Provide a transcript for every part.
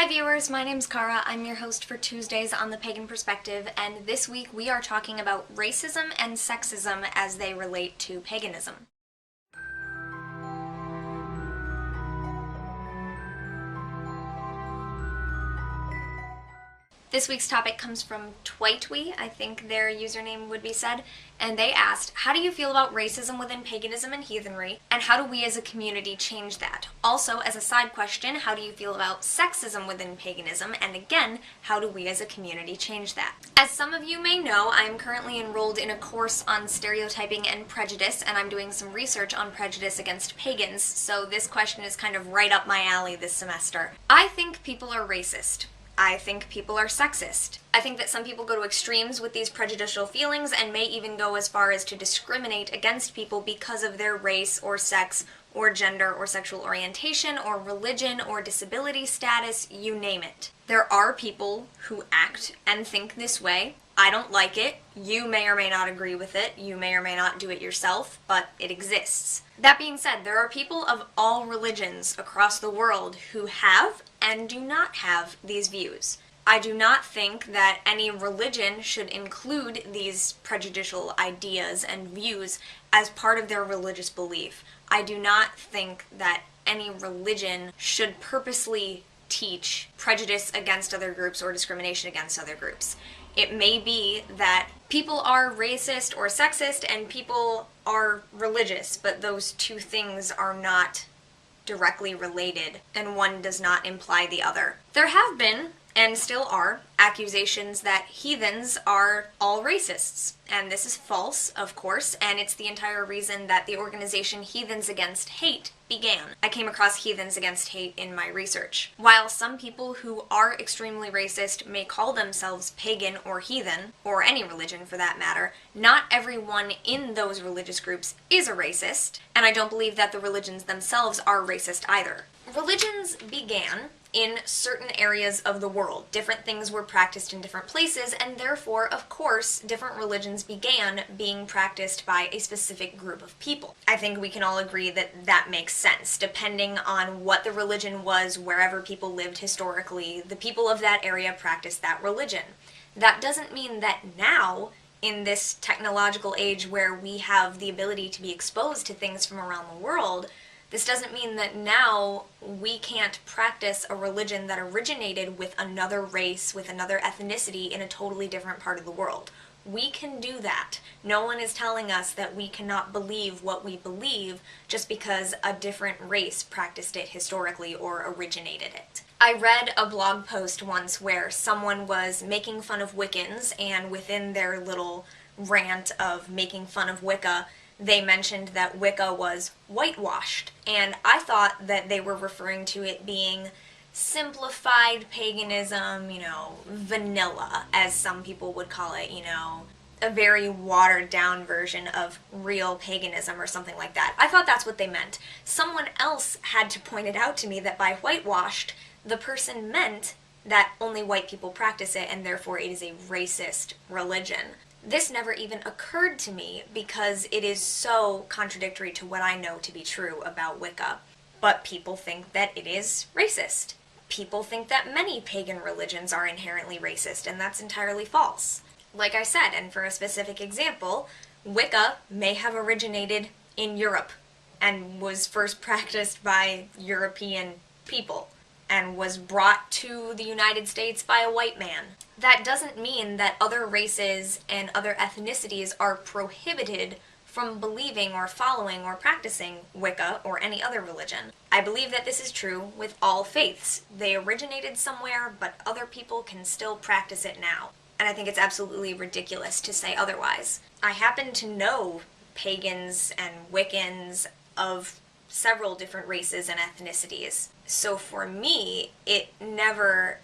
Hi viewers, my name's Cara. I'm your host for Tuesdays on the Pagan Perspective, and this week we are talking about racism and sexism as they relate to paganism. This week's topic comes from Twitewee, I think their username would be said, and they asked, how do you feel about racism within paganism and heathenry, and how do we as a community change that? Also, as a side question, how do you feel about sexism within paganism, and again, how do we as a community change that? As some of you may know, I am currently enrolled in a course on stereotyping and prejudice, and I'm doing some research on prejudice against pagans, so this question is kind of right up my alley this semester. I think people are racist. I think people are sexist. I think that some people go to extremes with these prejudicial feelings and may even go as far as to discriminate against people because of their race or sex or gender or sexual orientation or religion or disability status, you name it. There are people who act and think this way. I don't like it. You may or may not agree with it. You may or may not do it yourself, but it exists. That being said, there are people of all religions across the world who have and do not have these views. I do not think that any religion should include these prejudicial ideas and views as part of their religious belief. I do not think that any religion should purposely teach prejudice against other groups or discrimination against other groups. It may be that people are racist or sexist and people are religious, but those two things are not directly related, and one does not imply the other. There have been, and still are, accusations that heathens are all racists. And this is false, of course, and it's the entire reason that the organization Heathens Against Hate began. I came across Heathens Against Hate in my research. While some people who are extremely racist may call themselves pagan or heathen, or any religion for that matter, not everyone in those religious groups is a racist, and I don't believe that the religions themselves are racist either. Religions began in certain areas of the world. Different things were practiced in different places, and therefore, of course, different religions began being practiced by a specific group of people. I think we can all agree that that makes sense. Depending on what the religion was, wherever people lived historically, the people of that area practiced that religion. That doesn't mean that now, in this technological age where we have the ability to be exposed to things from around the world, this doesn't mean that now we can't practice a religion that originated with another race, with another ethnicity in a totally different part of the world. We can do that. No one is telling us that we cannot believe what we believe just because a different race practiced it historically or originated it. I read a blog post once where someone was making fun of Wiccans, and within their little rant of making fun of Wicca, they mentioned that Wicca was whitewashed, and I thought that they were referring to it being simplified paganism, vanilla, as some people would call it, a very watered down version of real paganism or something like that. I thought that's what they meant. Someone else had to point it out to me that by whitewashed, the person meant that only white people practice it and therefore it is a racist religion. This never even occurred to me because it is so contradictory to what I know to be true about Wicca. But people think that it is racist. People think that many pagan religions are inherently racist, and that's entirely false. Like I said, and for a specific example, Wicca may have originated in Europe and was first practiced by European people and was brought to the United States by a white man. That doesn't mean that other races and other ethnicities are prohibited from believing or following or practicing Wicca or any other religion. I believe that this is true with all faiths. They originated somewhere, but other people can still practice it now. And I think it's absolutely ridiculous to say otherwise. I happen to know pagans and Wiccans of several different races and ethnicities. So for me, it never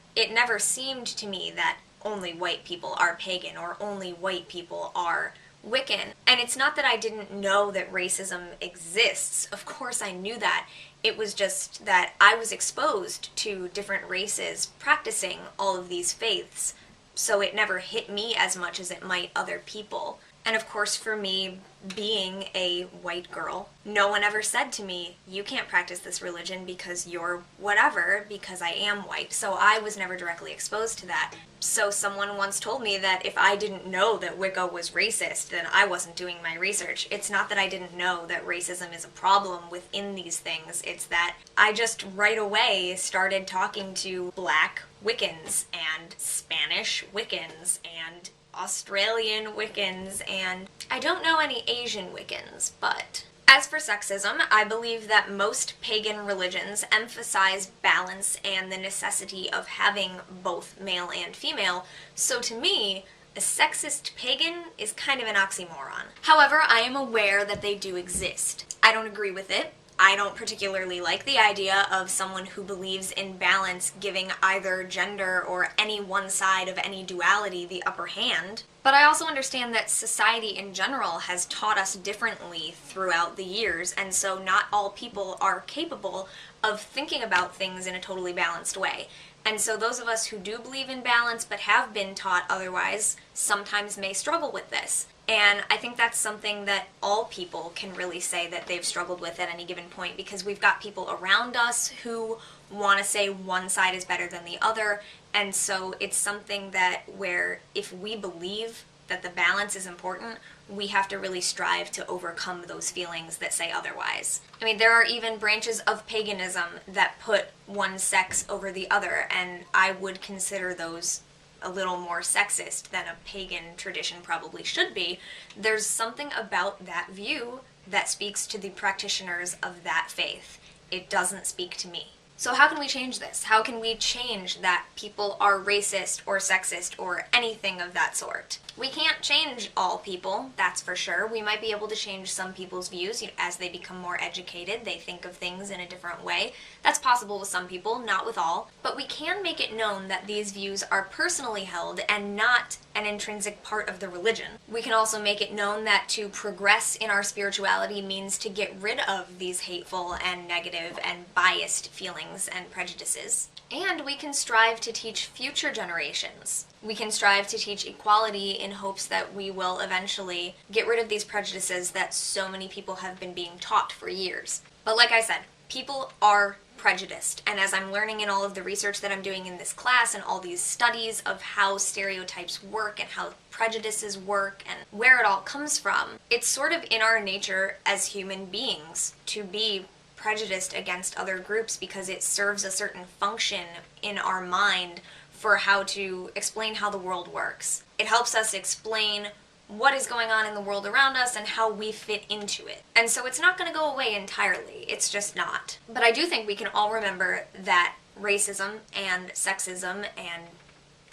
seemed to me that only white people are pagan or only white people are Wiccan. And it's not that I didn't know that racism exists. Of course I knew that. It was just that I was exposed to different races practicing all of these faiths, so it never hit me as much as it might other people. And of course, for me, being a white girl, no one ever said to me, you can't practice this religion because you're whatever, because I am white. So I was never directly exposed to that. So someone once told me that if I didn't know that Wicca was racist, then I wasn't doing my research. It's not that I didn't know that racism is a problem within these things. It's that I just right away started talking to Black Wiccans and Spanish Wiccans and Australian Wiccans, and I don't know any Asian Wiccans, but as for sexism, I believe that most pagan religions emphasize balance and the necessity of having both male and female, so to me, a sexist pagan is kind of an oxymoron. However, I am aware that they do exist. I don't agree with it. I don't particularly like the idea of someone who believes in balance giving either gender or any one side of any duality the upper hand. But I also understand that society in general has taught us differently throughout the years, and so not all people are capable of thinking about things in a totally balanced way. And so those of us who do believe in balance but have been taught otherwise sometimes may struggle with this. And I think that's something that all people can really say that they've struggled with at any given point, because we've got people around us who want to say one side is better than the other, and so it's something that where if we believe that the balance is important, we have to really strive to overcome those feelings that say otherwise. I mean, there are even branches of paganism that put one sex over the other, and I would consider those a little more sexist than a pagan tradition probably should be. There's something about that view that speaks to the practitioners of that faith. It doesn't speak to me. So how can we change this? How can we change that people are racist or sexist or anything of that sort? We can't change all people, that's for sure. We might be able to change some people's views. As they become more educated, they think of things in a different way. That's possible with some people, not with all. But we can make it known that these views are personally held and not an intrinsic part of the religion. We can also make it known that to progress in our spirituality means to get rid of these hateful and negative and biased feelings and prejudices. And we can strive to teach future generations. We can strive to teach equality in hopes that we will eventually get rid of these prejudices that so many people have been being taught for years. But like I said, people are prejudiced, and as I'm learning in all of the research that I'm doing in this class and all these studies of how stereotypes work and how prejudices work and where it all comes from, it's sort of in our nature as human beings to be prejudiced against other groups because it serves a certain function in our mind for how to explain how the world works. It helps us explain what is going on in the world around us and how we fit into it. And so it's not going to go away entirely. It's just not. But I do think we can all remember that racism and sexism and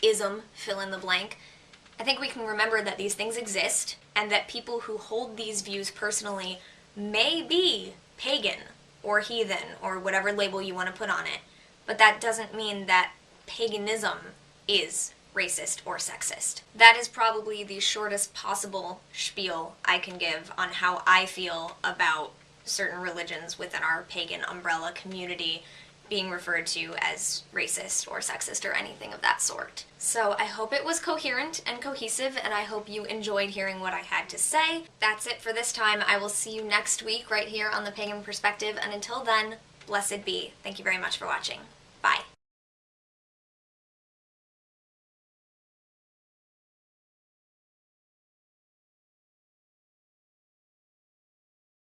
ism, fill in the blank, I think we can remember that these things exist and that people who hold these views personally may be pagan or heathen or whatever label you want to put on it. But that doesn't mean that paganism is racist or sexist. That is probably the shortest possible spiel I can give on how I feel about certain religions within our pagan umbrella community being referred to as racist or sexist or anything of that sort. So I hope it was coherent and cohesive, and I hope you enjoyed hearing what I had to say. That's it for this time. I will see you next week right here on The Pagan Perspective, and until then, blessed be. Thank you very much for watching.